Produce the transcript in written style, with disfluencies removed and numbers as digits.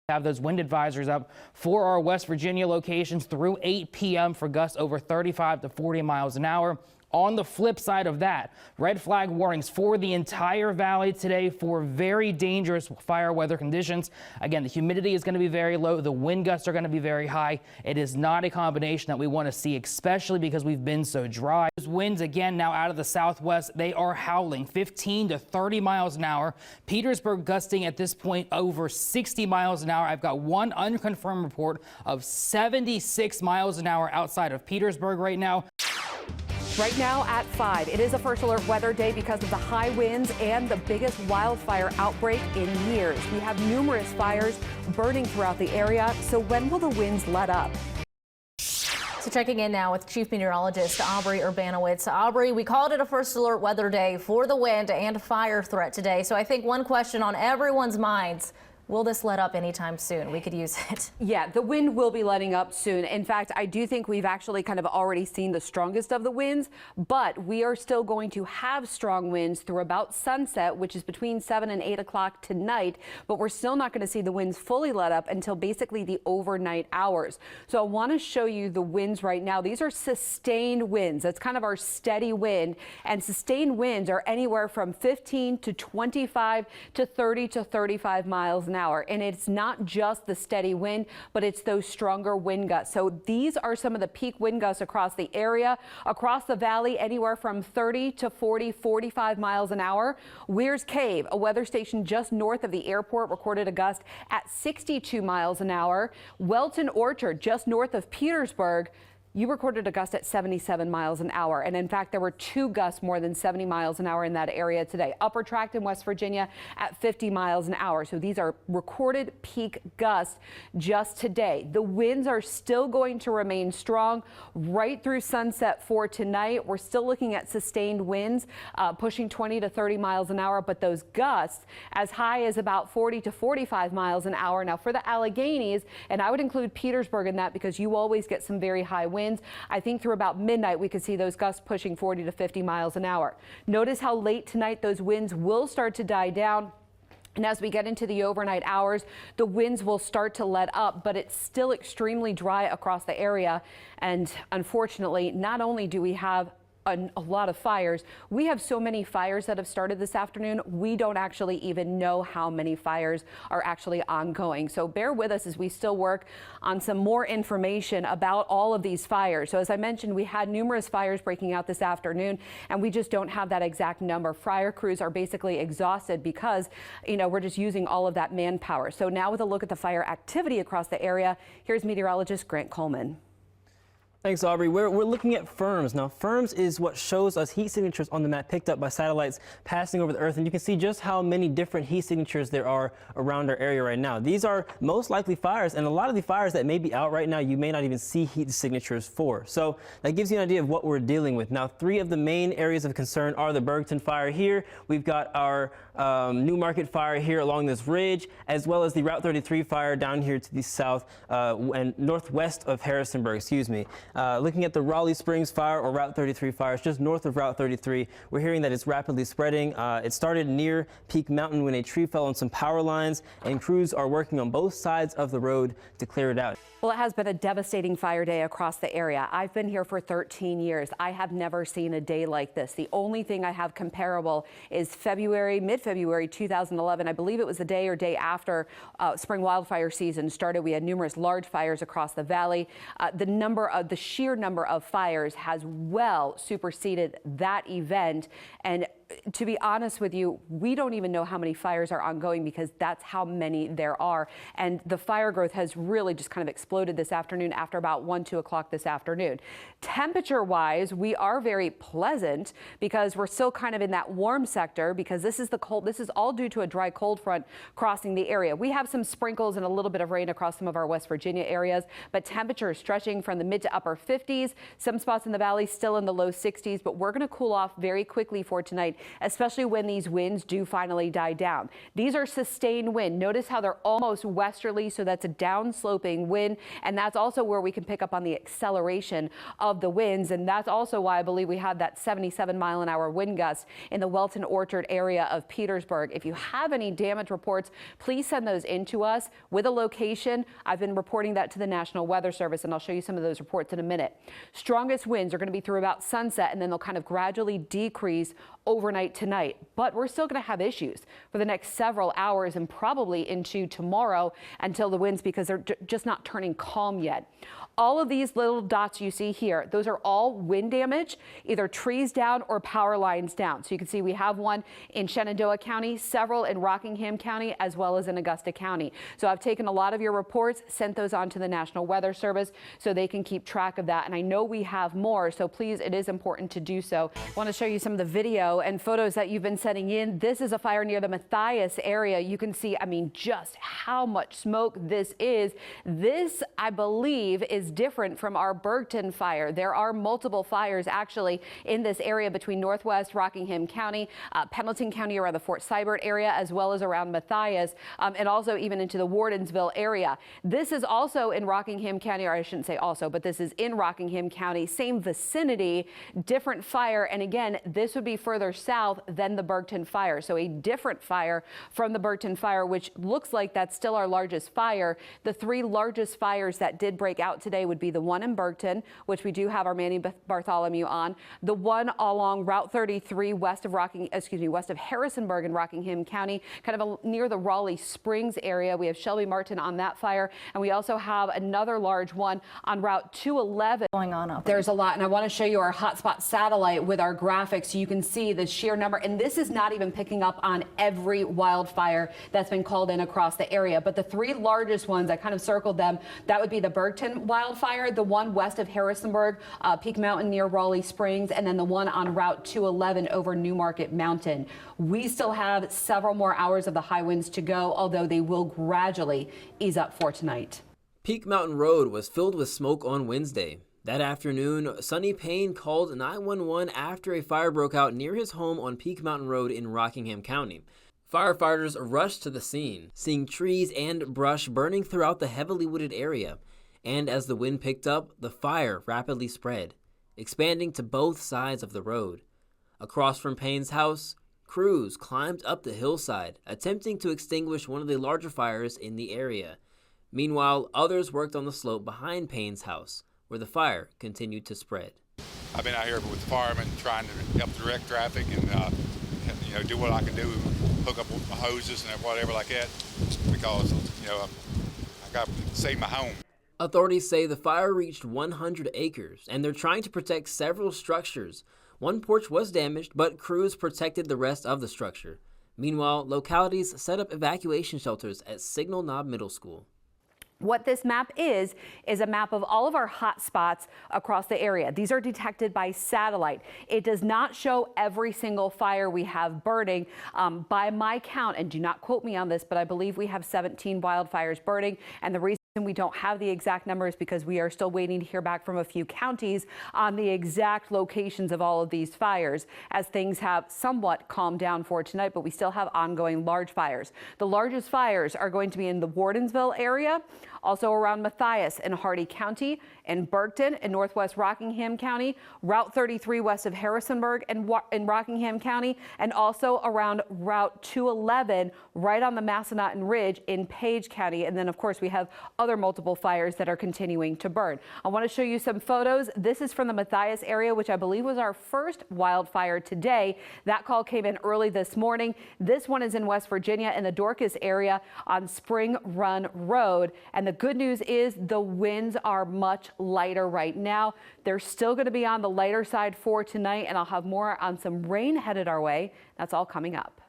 Have those wind advisories up for our West Virginia locations through 8 p.m. for gusts over 35 to 40 miles an hour. On the flip side of that, red flag warnings for the entire valley today for very dangerous fire weather conditions. Again, the humidity is going to be very low. The wind gusts are going to be very high. It is not a combination that we want to see, especially because we've been so dry. Those winds again now out of the southwest, they are howling 15 to 30 miles an hour. Petersburg gusting at this point over 60 miles an hour. I've got one unconfirmed report of 76 miles an hour outside of Petersburg right now. Right now at 5, it is a first alert weather day because of the high winds and the biggest wildfire outbreak in years. We have numerous fires burning throughout the area. So when will the winds let up? So checking in now with Chief Meteorologist Aubrey Urbanowicz. Aubrey, we called it a first alert weather day for the wind and fire threat today. So I think one question on everyone's minds: will this let up anytime soon? We could use it. Yeah, the wind will be letting up soon. In fact, I do think we've actually kind of already seen the strongest of the winds, but we are still going to have strong winds through about sunset, which is between 7 and 8 o'clock tonight. But we're still not going to see the winds fully let up until basically the overnight hours. So I want to show you the winds right now. These are sustained winds. That's kind of our steady wind. And sustained winds are anywhere from 15 to 25 to 30 to 35 miles an hour. And it's not just the steady wind, but it's those stronger wind gusts. So these are some of the peak wind gusts across the area, across the valley, anywhere from 30 to 40, 45 miles an hour. Weir's Cave, a weather station just north of the airport, recorded a gust at 62 miles an hour. Welton Orchard, just north of Petersburg, you recorded a gust at 77 miles an hour. And in fact, there were 2 gusts more than 70 miles an hour in that area today. Upper Tract in West Virginia at 50 miles an hour. So these are recorded peak gusts just today. The winds are still going to remain strong right through sunset for tonight. We're still looking at sustained winds pushing 20 to 30 miles an hour, but those gusts as high as about 40 to 45 miles an hour. Now for the Alleghenies, and I would include Petersburg in that because you always get some very high winds. I think through about midnight we could see those gusts pushing 40 to 50 miles an hour. Notice how late tonight those winds will start to die down. And as we get into the overnight hours, the winds will start to let up, but it's still extremely dry across the area. And unfortunately, not only do we have a lot of fires, we have so many fires that have started this afternoon. We don't actually even know how many fires are actually ongoing. So bear with us as we still work on some more information about all of these fires. So as I mentioned, we had numerous fires breaking out this afternoon, and we just don't have that exact number. Fire crews are basically exhausted because, we're just using all of that manpower. So now with a look at the fire activity across the area, here's meteorologist Grant Coleman. Thanks, Aubrey. We're looking at firms. Now, firms is what shows us heat signatures on the map picked up by satellites passing over the Earth, and you can see just how many different heat signatures there are around our area right now. These are most likely fires, and a lot of the fires that may be out right now, you may not even see heat signatures for. So that gives you an idea of what we're dealing with. Now, 3 of the main areas of concern are the Bergton fire here. We've got our New Market fire here along this ridge, as well as the Route 33 fire down here to the south and northwest of Harrisonburg, looking at the Raleigh Springs fire, or Route 33 fires, just north of Route 33, we're hearing that it's rapidly spreading. It started near Peak Mountain when a tree fell on some power lines, and crews are working on both sides of the road to clear it out. Well, it has been a devastating fire day across the area. I've been here for 13 years. I have never seen a day like this. The only thing I have comparable is mid-February 2011. I believe it was the day or day after spring wildfire season started. We had numerous large fires across the valley. The sheer number of fires has well superseded that event. And to be honest with you, we don't even know how many fires are ongoing because that's how many there are. And the fire growth has really just kind of exploded this afternoon after about 2 o'clock this afternoon. Temperature wise, we are very pleasant because we're still kind of in that warm sector because this is all due to a dry cold front crossing the area. We have some sprinkles and a little bit of rain across some of our West Virginia areas, but temperature is stretching from the mid to upper 50s. Some spots in the valley still in the low 60s, but we're going to cool off very quickly for tonight tonight, especially when these winds do finally die down. These are sustained wind. Notice how they're almost westerly, so that's a downsloping wind, and that's also where we can pick up on the acceleration of the winds, and that's also why I believe we had that 77-mile-an-hour wind gust in the Welton Orchard area of Petersburg. If you have any damage reports, please send those in to us with a location. I've been reporting that to the National Weather Service, and I'll show you some of those reports in a minute. Strongest winds are going to be through about sunset, and then they'll kind of gradually decrease overnight tonight. But we're still going to have issues for the next several hours and probably into tomorrow until the winds, because they're just not turning calm yet. All of these little dots you see here, those are all wind damage, either trees down or power lines down. So you can see we have one in Shenandoah County, several in Rockingham County, as well as in Augusta County. So I've taken a lot of your reports, sent those on to the National Weather Service so they can keep track of that. And I know we have more, so please, it is important to do so. I want to show you some of the video and photos that you've been sending in. This is a fire near the Matthias area. You can see, I mean, just how much smoke this is. This, I believe, is different from our Bergton fire. There are multiple fires actually in this area between Northwest Rockingham County, Pendleton County around the Fort Seibert area, as well as around Matthias, and also even into the Wardensville area. This is also in Rockingham County, or I shouldn't say also, but this is in Rockingham County, same vicinity, different fire. And again, this would be further south than the Bergton fire. So a different fire from the Bergton fire, which looks like that's still our largest fire. The three largest fires that did break out today would be the one in Bergton, which we do have our Manny Bartholomew on, the one along Route 33 west of Harrisonburg in Rockingham County, kind of near the Raleigh Springs area. We have Shelby Martin on that fire, and we also have another large one on Route 211. Going on up. There's a lot, and I want to show you our hotspot satellite with our graphics so you can see the sheer number. And this is not even picking up on every wildfire that's been called in across the area, but the three largest ones, I kind of circled them. That would be the Bergton wildfire, the one west of Harrisonburg, Peak Mountain near Raleigh Springs, and then the one on Route 211 over Newmarket Mountain. We still have several more hours of the high winds to go, although they will gradually ease up for tonight. Peak Mountain Road was filled with smoke on Wednesday. That afternoon, Sonny Payne called 911 after a fire broke out near his home on Peak Mountain Road in Rockingham County. Firefighters rushed to the scene, seeing trees and brush burning throughout the heavily wooded area. And as the wind picked up, the fire rapidly spread, expanding to both sides of the road. Across from Payne's house, crews climbed up the hillside, attempting to extinguish one of the larger fires in the area. Meanwhile, others worked on the slope behind Payne's house, where the fire continued to spread. I've been out here with the firemen trying to help direct traffic and do what I can do, hook up hoses and whatever like that, because I got to save my home. Authorities say the fire reached 100 acres, and they're trying to protect several structures. One porch was damaged, but crews protected the rest of the structure. Meanwhile, localities set up evacuation shelters at Signal Knob Middle School. What this map is a map of all of our hot spots across the area. These are detected by satellite. It does not show every single fire we have burning. By my count, and do not quote me on this, but I believe we have 17 wildfires burning, and the reason we don't have the exact numbers because we are still waiting to hear back from a few counties on the exact locations of all of these fires, as things have somewhat calmed down for tonight, but we still have ongoing large fires. The largest fires are going to be in the Wardensville area, also around Matthias and Hardy County, in Bergton in Northwest Rockingham County, Route 33 west of Harrisonburg in Rockingham County, and also around Route 211 right on the Massanutten Ridge in Page County. And then, of course, we have other multiple fires that are continuing to burn. I want to show you some photos. This is from the Matthias area, which I believe was our first wildfire today. That call came in early this morning. This one is in West Virginia in the Dorcas area on Spring Run Road. And the good news is the winds are much lighter right now. They're still going to be on the lighter side for tonight, and I'll have more on some rain headed our way. That's all coming up.